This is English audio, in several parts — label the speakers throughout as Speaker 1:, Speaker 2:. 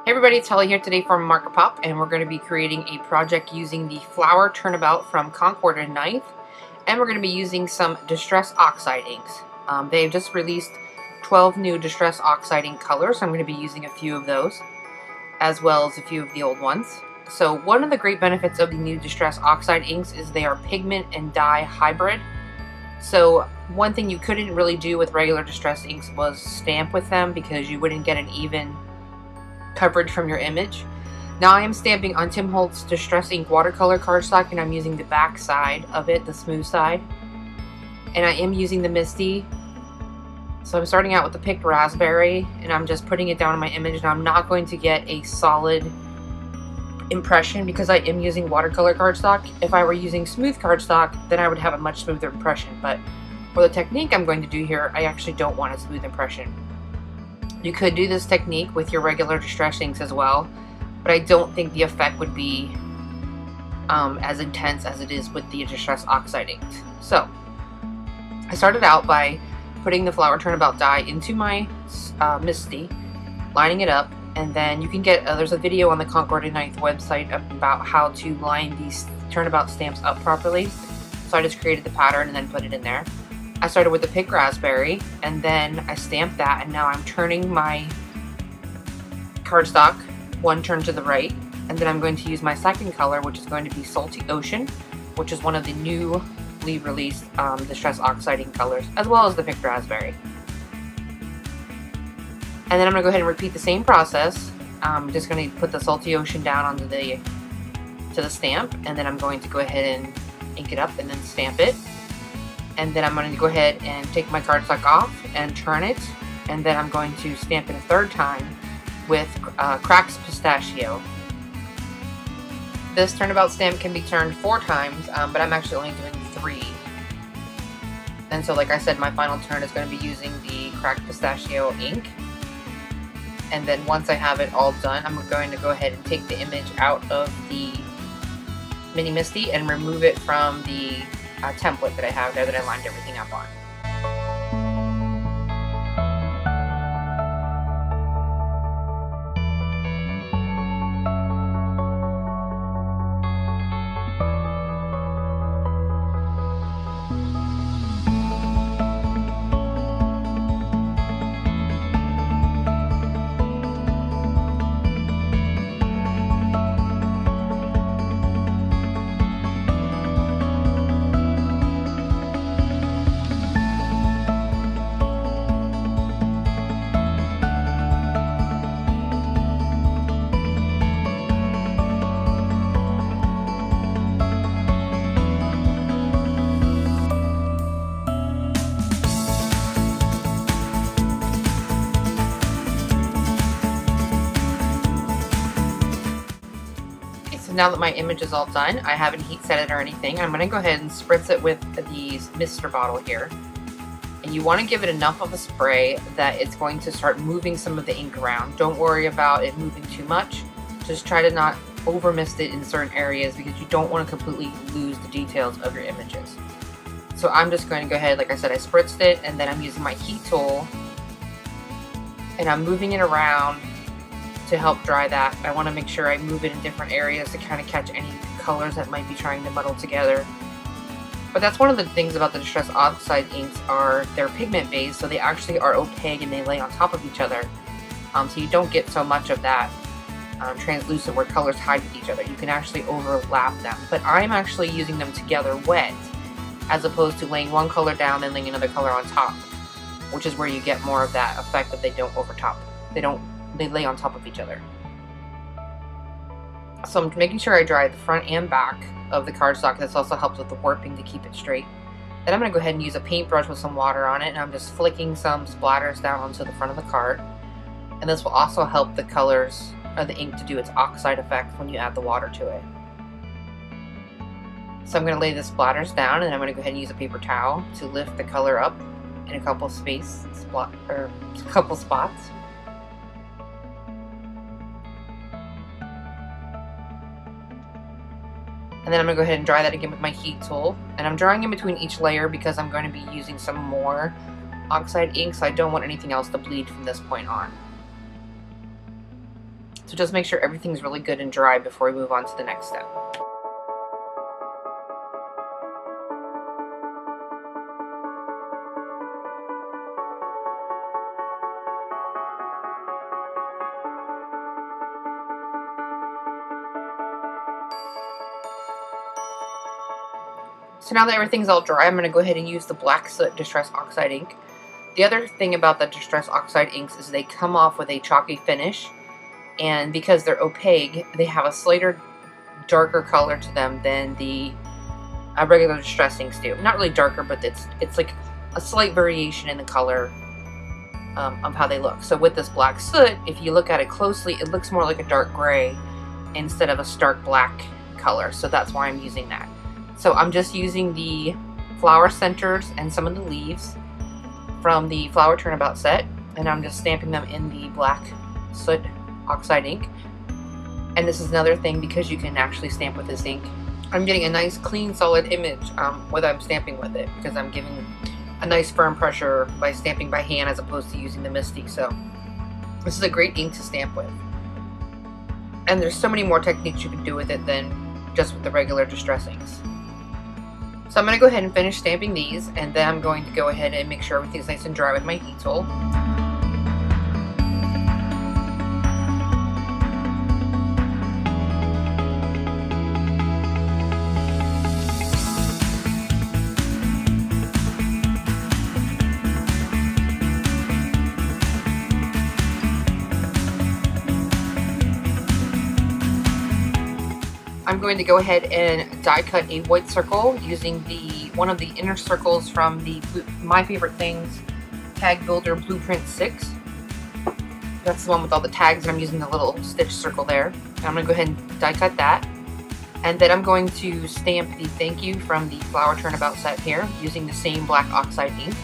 Speaker 1: Hey everybody, it's Holly here today from Markerpop, and we're going to be creating a project using the Flower Turnabout from Concord and Ninth, and we're going to be using some Distress Oxide inks. They've just released 12 new Distress Oxide ink colors, so I'm going to be using a few of those, as well as a few of the old ones. So one of the great benefits of the new Distress Oxide inks is they are pigment and dye hybrid. So one thing you couldn't really do with regular Distress inks was stamp with them because you wouldn't get an even coverage from your image. Now I am stamping on Tim Holtz Distress Ink watercolor cardstock, and I'm using the back side of it, the smooth side, and I am using the Misty. So I'm starting out with the picked raspberry, and I'm just putting it down on my image. Now I'm not going to get a solid impression because I am using watercolor cardstock. If I were using smooth cardstock, then I would have a much smoother impression, but for the technique I'm going to do here, I actually don't want a smooth impression. You could do this technique with your regular Distress inks as well, but I don't think the effect would be as intense as it is with the Distress Oxide inks. So I started out by putting the Flower Turnabout die into my Misty, lining it up, and then you can get, there's a video on the Concord and Ninth website about how to line these turnabout stamps up properly. So I just created the pattern and then put it in there. I started with the picked raspberry, and then I stamped that, and now I'm turning my cardstock one turn to the right, and then I'm going to use my second color, which is going to be Salty Ocean, which is one of the newly released Distress Oxide ink colors, as well as the picked raspberry. And then I'm going to go ahead and repeat the same process. I'm just going to put the Salty Ocean down onto the stamp, and then I'm going to go ahead and ink it up and then stamp it. And then I'm going to go ahead and take my cardstock off and turn it, and then I'm going to stamp it a third time with Cracked Pistachio. This turnabout stamp can be turned 4 times, but I'm actually only doing 3. And so, like I said, my final turn is going to be using the Cracked Pistachio ink. And then once I have it all done, I'm going to go ahead and take the image out of the Mini Misty and remove it from the template that I have there that I lined everything up on. Now that my image is all done, I haven't heat set it or anything. I'm going to go ahead and spritz it with the mister bottle here. And you want to give it enough of a spray that it's going to start moving some of the ink around. Don't worry about it moving too much. Just try to not over mist it in certain areas because you don't want to completely lose the details of your images. So I'm just going to go ahead, like I said, I spritzed it, and then I'm using my heat tool and I'm moving it around to help dry that. I want to make sure I move it in different areas to kind of catch any colors that might be trying to muddle together. But that's one of the things about the Distress Oxide inks, are they're pigment based, so they actually are opaque and they lay on top of each other. So you don't get so much of that translucent where colors hide with each other. You can actually overlap them. But I'm actually using them together wet, as opposed to laying one color down and laying another color on top, which is where you get more of that effect that they don't overtop. They lay on top of each other. So I'm making sure I dry the front and back of the cardstock. This also helps with the warping to keep it straight. Then I'm going to go ahead and use a paintbrush with some water on it, and I'm just flicking some splatters down onto the front of the card. And this will also help the colors, or the ink, to do its oxide effect when you add the water to it. So I'm going to lay the splatters down, and I'm going to go ahead and use a paper towel to lift the color up in a couple spots. And then I'm going to go ahead and dry that again with my heat tool. And I'm drying in between each layer because I'm going to be using some more oxide ink, so I don't want anything else to bleed from this point on. So just make sure everything's really good and dry before we move on to the next step. So now that everything's all dry, I'm going to go ahead and use the Black Soot Distress Oxide ink. The other thing about the Distress Oxide inks is they come off with a chalky finish, and because they're opaque, they have a slighter, darker color to them than the regular Distress inks do. Not really darker, but it's like a slight variation in the color of how they look. So with this Black Soot, if you look at it closely, it looks more like a dark gray instead of a stark black color. So that's why I'm using that. So I'm just using the flower centers and some of the leaves from the Flower Turnabout set, and I'm just stamping them in the Black Soot Oxide ink. And this is another thing, because you can actually stamp with this ink, I'm getting a nice clean solid image when I'm stamping with it, because I'm giving a nice firm pressure by stamping by hand as opposed to using the MISTI. So this is a great ink to stamp with. And there's so many more techniques you can do with it than just with the regular Distress inks. So I'm going to go ahead and finish stamping these, and then I'm going to go ahead and make sure everything's nice and dry with my heat tool. I'm going to go ahead and die cut a white circle using one of the inner circles from the My Favorite Things Tag Builder Blueprint 6. That's the one with all the tags, and I'm using the little stitch circle there. And I'm going to go ahead and die cut that. And then I'm going to stamp the thank you from the Flower Turnabout set here using the same Black Oxide ink.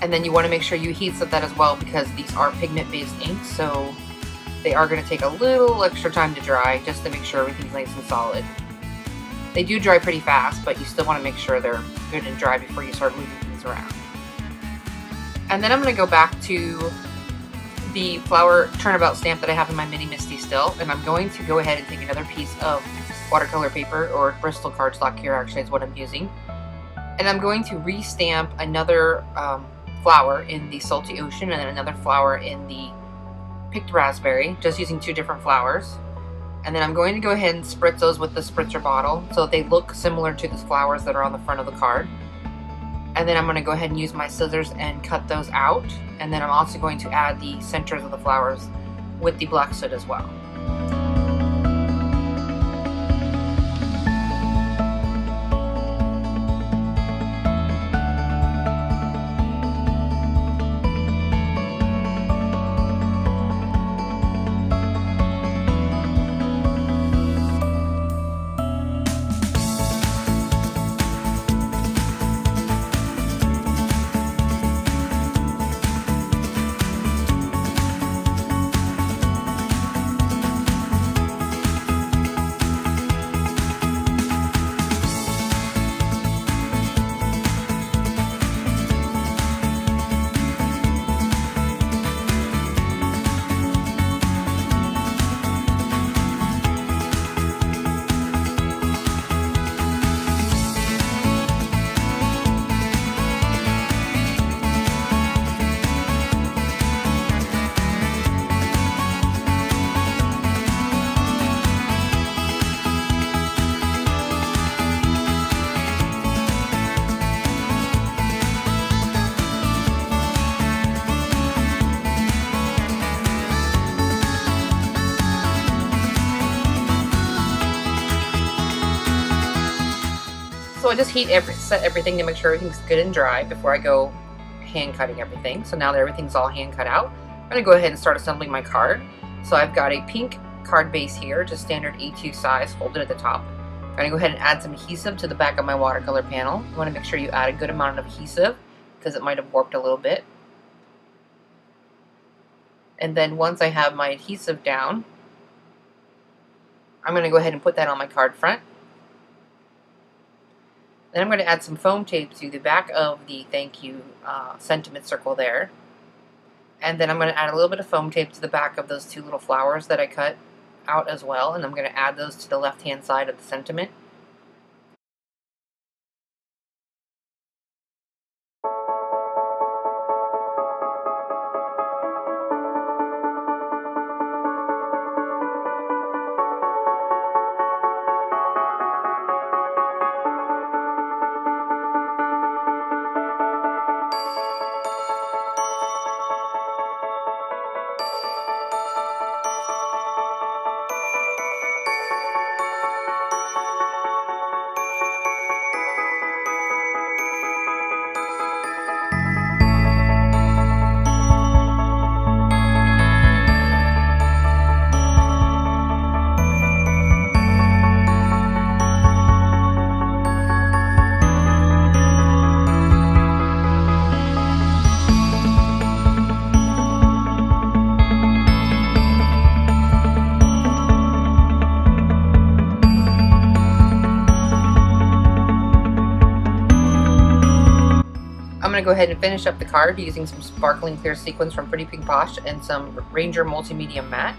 Speaker 1: And then you want to make sure you heat set that as well, because these are pigment-based inks, so they are going to take a little extra time to dry just to make sure everything's nice and solid. They do dry pretty fast, but you still want to make sure they're good and dry before you start moving things around. And then I'm going to go back to the Flower Turnabout stamp that I have in my mini MISTI still, and I'm going to go ahead and take another piece of watercolor paper, or Bristol cardstock here actually is what I'm using. And I'm going to re-stamp another flower in the Salty Ocean and then another flower in the Picked Raspberry, just using two different flowers. And then I'm going to go ahead and spritz those with the spritzer bottle so that they look similar to the flowers that are on the front of the card. And then I'm going to go ahead and use my scissors and cut those out. And then I'm also going to add the centers of the flowers with the Black Soot as well. So I just set everything to make sure everything's good and dry before I go hand cutting everything. So now that everything's all hand cut out, I'm going to go ahead and start assembling my card. So I've got a pink card base here, just standard A2 size, folded at the top. I'm going to go ahead and add some adhesive to the back of my watercolor panel. You want to make sure you add a good amount of adhesive because it might have warped a little bit. And then once I have my adhesive down, I'm going to go ahead and put that on my card front. Then I'm going to add some foam tape to the back of the thank you sentiment circle there. And then I'm going to add a little bit of foam tape to the back of those two little flowers that I cut out as well. And I'm going to add those to the left-hand side of the sentiment. I'm going to go ahead and finish up the card using some sparkling clear sequins from Pretty Pink Posh and some Ranger Multimedia Matte.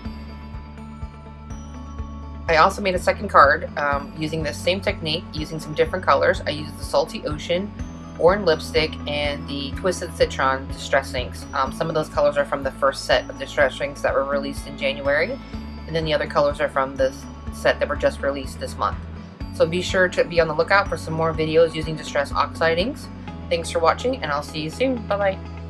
Speaker 1: I also made a second card using this same technique, using some different colors. I used the Salty Ocean, Orange Lipstick, and the Twisted Citron Distress Inks. Some of those colors are from the first set of Distress Inks that were released in January, and then the other colors are from this set that were just released this month. So be sure to be on the lookout for some more videos using Distress Oxide Inks. Thanks for watching, and I'll see you soon. Bye-bye.